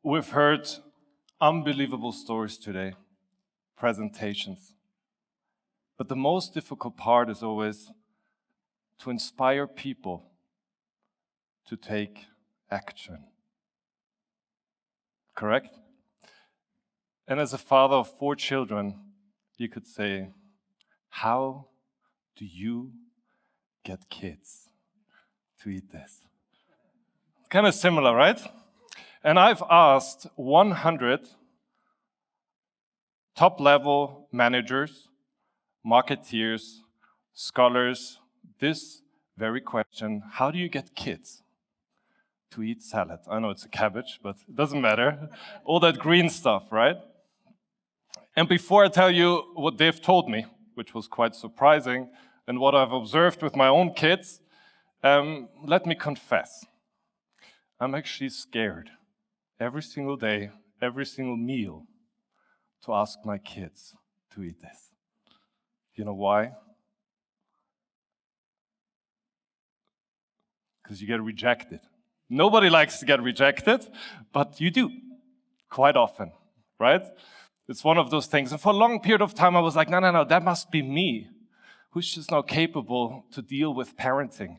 We've heard unbelievable stories today, presentations. But the most difficult part is always to inspire people to take action. Correct? And as a father of 4 children, you could say, how do you get kids to eat this? Kind of similar, right? And I've asked 100 top-level managers, marketeers, scholars, this very question: how do you get kids to eat salad? I know it's a cabbage, but it doesn't matter. All that green stuff, right? And before I tell you what they've told me, which was quite surprising, and what I've observed with my own kids, let me confess. I'm actually scared every single day, every single meal, to ask my kids to eat this. You know why? Because you get rejected. Nobody likes to get rejected, but you do, quite often, right? It's one of those things. And for a long period of time, I was like, no, that must be me, who's just not capable to deal with parenting,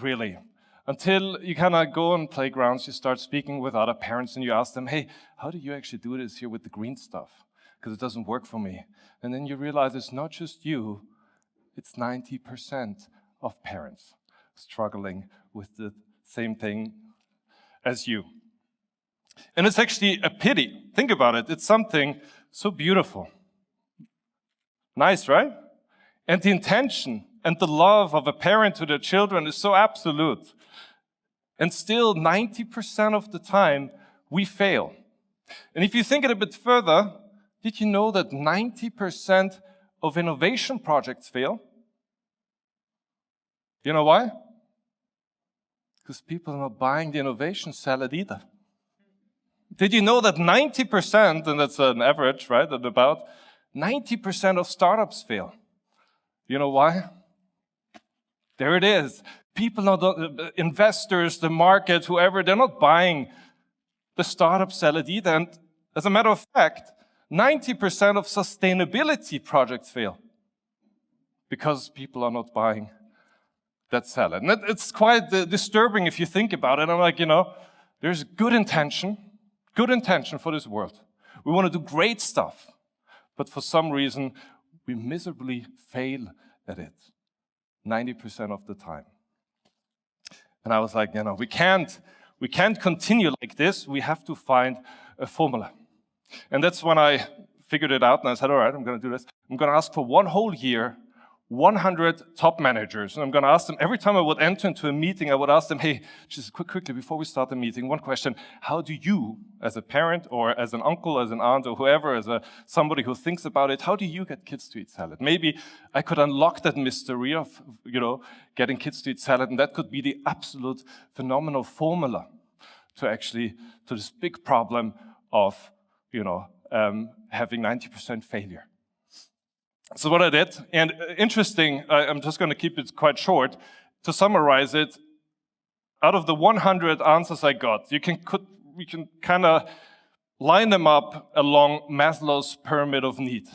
really. Until you kind of go on playgrounds, you start speaking with other parents and you ask them, hey, how do you actually do this here with the green stuff? Because it doesn't work for me. And then you realize it's not just you, it's 90% of parents struggling with the same thing as you. And it's actually a pity. Think about it. It's something so beautiful. Nice, right? And the intention and the love of a parent to their children is so absolute. And still, 90% of the time, we fail. And if you think it a bit further, did you know that 90% of innovation projects fail? You know why? Because people are not buying the innovation salad either. Did you know that 90%, and that's an average, right, at about 90% of startups fail? You know why? There it is. People, investors, the market, whoever, they're not buying the startup salad either. And as a matter of fact, 90% of sustainability projects fail because people are not buying that salad. And it's quite disturbing if you think about it. I'm like, there's good intention for this world. We want to do great stuff, but for some reason, we miserably fail at it 90% of the time. And I was like, we can't continue like this. We have to find a formula. And that's when I figured it out, and I said, all right, I'm going to do this. I'm going to ask for one whole year 100 top managers. And I'm going to ask them, every time I would enter into a meeting, I would ask them, hey, just quickly, before we start the meeting, one question. How do you, as a parent or as an uncle, as an aunt, or whoever, as somebody who thinks about it, how do you get kids to eat salad? Maybe I could unlock that mystery of, getting kids to eat salad, and that could be the absolute phenomenal formula to this big problem of, having 90% failure. So what I did, and interesting, I'm just going to keep it quite short, to summarize it, out of the 100 answers I got, we can kind of line them up along Maslow's pyramid of needs.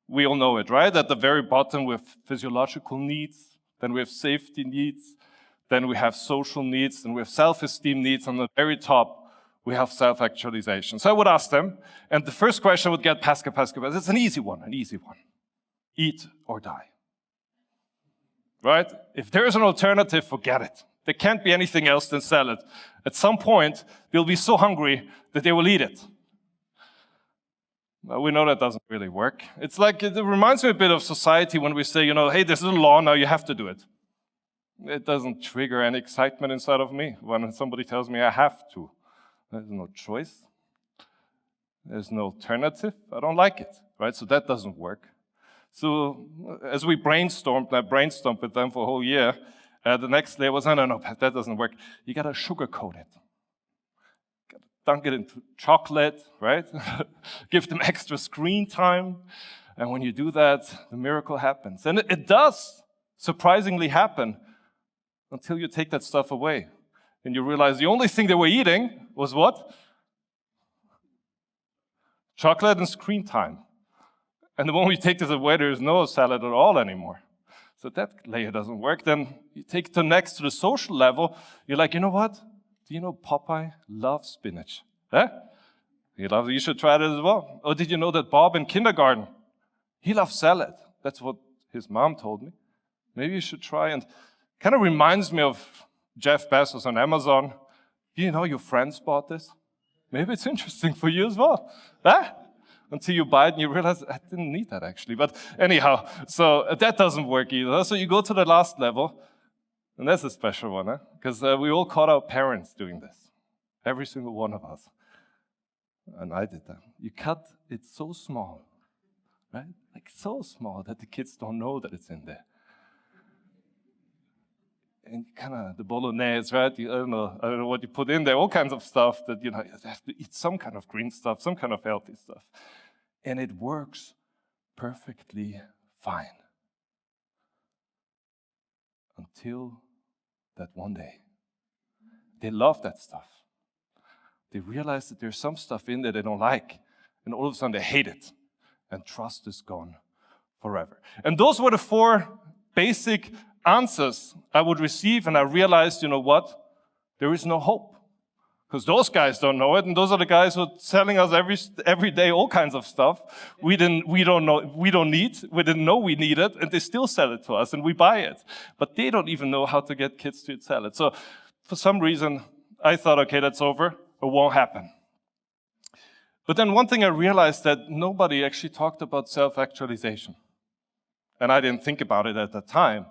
We all know it, right? At the very bottom, we have physiological needs, then we have safety needs, then we have social needs, and we have self-esteem needs. On the very top, we have self-actualization. So I would ask them, and the first question would get Pascal. It's an easy one. Eat or die. Right? If there is an alternative, forget it. There can't be anything else than salad. At some point, they'll be so hungry that they will eat it. Well, we know that doesn't really work. It's like, it reminds me a bit of society when we say, hey, this is a law, now you have to do it. It doesn't trigger any excitement inside of me when somebody tells me I have to. There's no choice. There's no alternative. I don't like it, right? So that doesn't work. So as we brainstormed with them for a whole year, the next day was, no, that doesn't work. You got to sugarcoat it. Dunk it into chocolate, right? Give them extra screen time. And when you do that, the miracle happens. And it does surprisingly happen until you take that stuff away. And you realize the only thing they were eating was what? Chocolate and screen time. And the moment you take this away, there is no salad at all anymore. So that layer doesn't work. Then you take it to next to the social level. You're like, you know what? Do you know Popeye loves spinach? Eh? You should try that as well. Or did you know that Bob in kindergarten, he loves salad? That's what his mom told me. Maybe you should try. And kind of reminds me of Jeff Bezos on Amazon. You know your friends bought this? Maybe it's interesting for you as well. Eh? Until you buy it and you realize, I didn't need that actually. But anyhow, so that doesn't work either. So you go to the last level, and that's a special one, because we all caught our parents doing this. Every single one of us. And I did that. You cut it so small, right? Like so small that the kids don't know that it's in there. And kind of the bolognese, right? I don't know what you put in there, all kinds of stuff that, you have to eat some kind of green stuff, some kind of healthy stuff. And it works perfectly fine. Until that one day. They love that stuff. They realize that there's some stuff in there they don't like. And all of a sudden they hate it. And trust is gone forever. And those were the 4 basic answers I would receive, and I realized, you know what? There is no hope. Because those guys don't know it, and those are the guys who are selling us every day all kinds of stuff we don't need, we didn't know we need it, and they still sell it to us, and we buy it. But they don't even know how to get kids to eat salad. So for some reason, I thought, okay, that's over, it won't happen. But then one thing I realized, that nobody actually talked about self-actualization. And I didn't think about it at the time.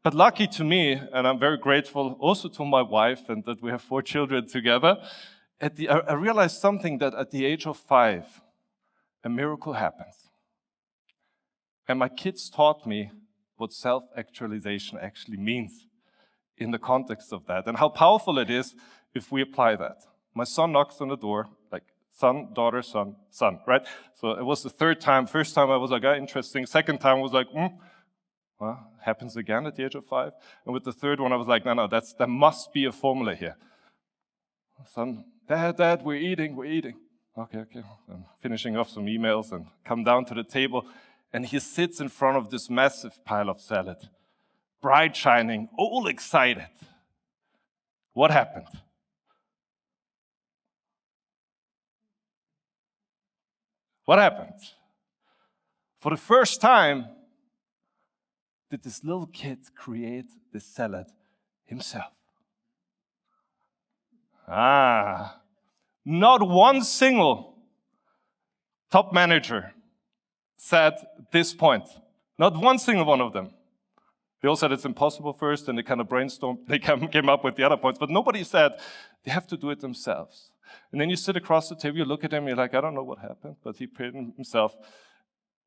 But lucky to me, and I'm very grateful also to my wife, and that we have 4 children together, I realized something, that at the age of 5, a miracle happens. And my kids taught me what self-actualization actually means in the context of that, and how powerful it is if we apply that. My son knocks on the door, like son, daughter, son, right? So it was the 3rd time. First time I was like, interesting. Second time I was like, well, happens again at the age of 5. And with the 3rd one, I was like, no, there must be a formula here. Son, Dad, we're eating. Okay. I'm finishing off some emails and come down to the table, and he sits in front of this massive pile of salad, bright shining, all excited. What happened? What happened? For the first time, did this little kid create this salad himself? Not one single top manager said this point. Not one single one of them. They all said it's impossible first, and they kind of brainstormed, they came up with the other points, but nobody said they have to do it themselves. And then you sit across the table, you look at him, you're like, I don't know what happened, but he paid himself.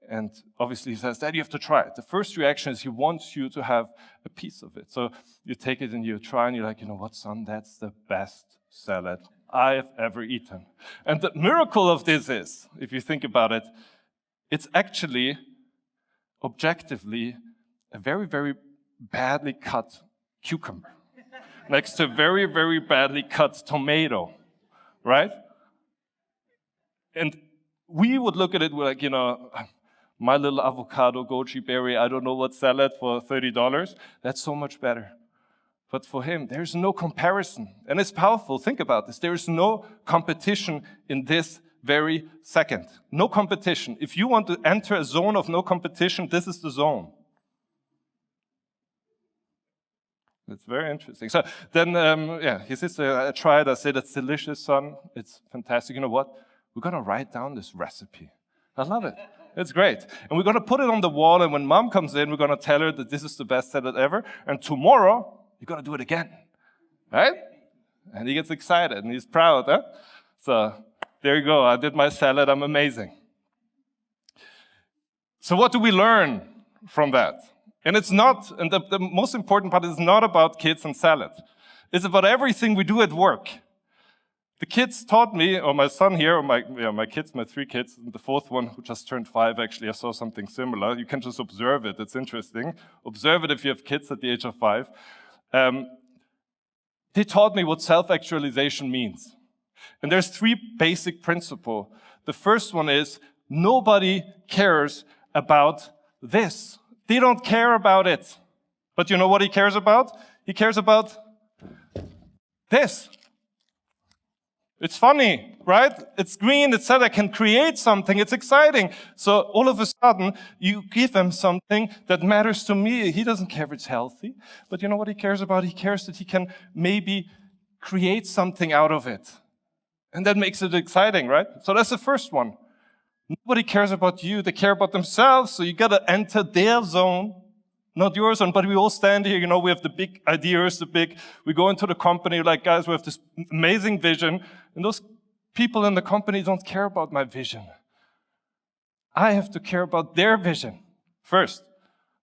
And obviously he says, Dad, you have to try it. The first reaction is he wants you to have a piece of it. So you take it and you try, and you're like, you know what, son, that's the best salad I've ever eaten. And the miracle of this is, if you think about it, it's actually, objectively, a very, very badly cut cucumber next to a very, very badly cut tomato, right? And we would look at it, we're like, my little avocado, goji berry, I don't know what salad for $30, that's so much better. But for him, there's no comparison. And it's powerful. Think about this. There is no competition in this very second. No competition. If you want to enter a zone of no competition, this is the zone. It's very interesting. So then, he says, I tried, I said, it's delicious, son. It's fantastic. You know what? We're going to write down this recipe. I love it. It's great. And we're going to put it on the wall, and when Mom comes in, we're going to tell her that this is the best salad ever. And tomorrow, you're going to do it again. Right? And he gets excited, and he's proud. Huh? So there you go. I did my salad. I'm amazing. So what do we learn from that? And it's not, and the most important part is not about kids and salad. It's about everything we do at work. The kids taught me, or my son here, or my 3 kids, and the 4th one who just turned 5, actually, I saw something similar. You can just observe it. It's interesting. Observe it if you have kids at the age of 5. they taught me what self-actualization means. And there's 3 basic principles. The first one is nobody cares about this. They don't care about it. But you know what he cares about? He cares about this. It's funny, right? It's green, it said I can create something, it's exciting. So all of a sudden, you give him something that matters to me. He doesn't care if it's healthy, but you know what he cares about? He cares that he can maybe create something out of it. And that makes it exciting, right? So that's the first one. Nobody cares about you, they care about themselves, so you gotta enter their zone, not your zone, but we all stand here, you know, we have the big ideas, we go into the company like, guys, we have this amazing vision, and those people in the company don't care about my vision. I have to care about their vision first.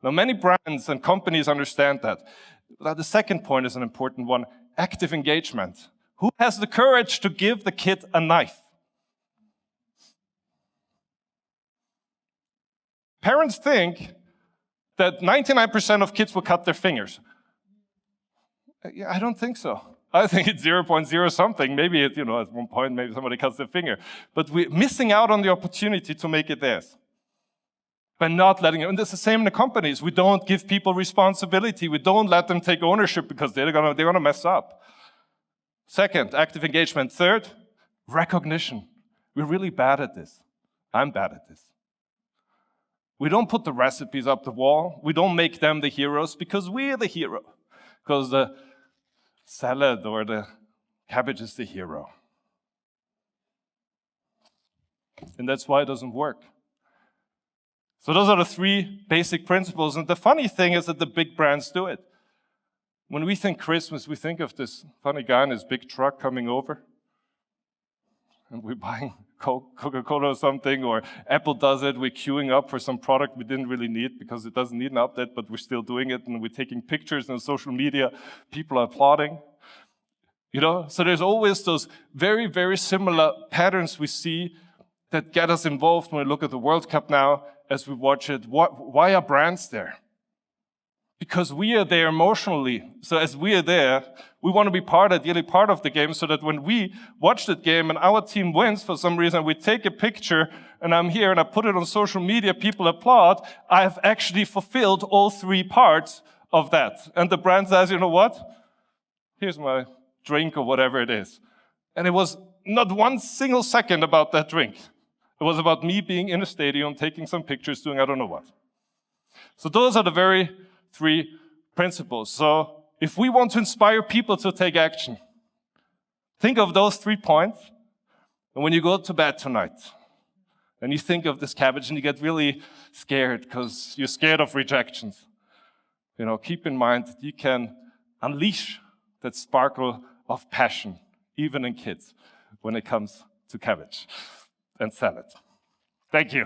Now, many brands and companies understand that. The second point is an important one, active engagement. Who has the courage to give the kid a knife? Parents think that 99% of kids will cut their fingers. I don't think so. I think it's 0.0 something. Maybe at one point, maybe somebody cuts their finger. But we're missing out on the opportunity to make it theirs. By not letting it, and it's the same in the companies. We don't give people responsibility. We don't let them take ownership because they're gonna mess up. Second, active engagement. Third, recognition. We're really bad at this. I'm bad at this. We don't put the recipes up the wall. We don't make them the heroes because we're the hero. Because the salad or the cabbage is the hero. And that's why it doesn't work. So those are the 3 basic principles. And the funny thing is that the big brands do it. When we think Christmas, we think of this funny guy in his big truck coming over. And we're buying Coca-Cola or something, or Apple does it. We're queuing up for some product we didn't really need because it doesn't need an update, but we're still doing it, and we're taking pictures on social media. People are applauding. So there's always those very, very similar patterns we see that get us involved when we look at the World Cup now as we watch it. Why are brands there? Because we are there emotionally. So as we are there, we want to be ideally part of the game, so that when we watch that game and our team wins for some reason, we take a picture and I'm here and I put it on social media, people applaud. I've actually fulfilled all 3 parts of that. And the brand says, you know what? Here's my drink or whatever it is. And it was not one single second about that drink. It was about me being in a stadium, taking some pictures, doing I don't know what. So those are the very 3 principles. So if we want to inspire people to take action, think of those 3 points. And when you go to bed tonight, and you think of this cabbage and you get really scared because you're scared of rejections, keep in mind that you can unleash that sparkle of passion, even in kids, when it comes to cabbage and salad. Thank you.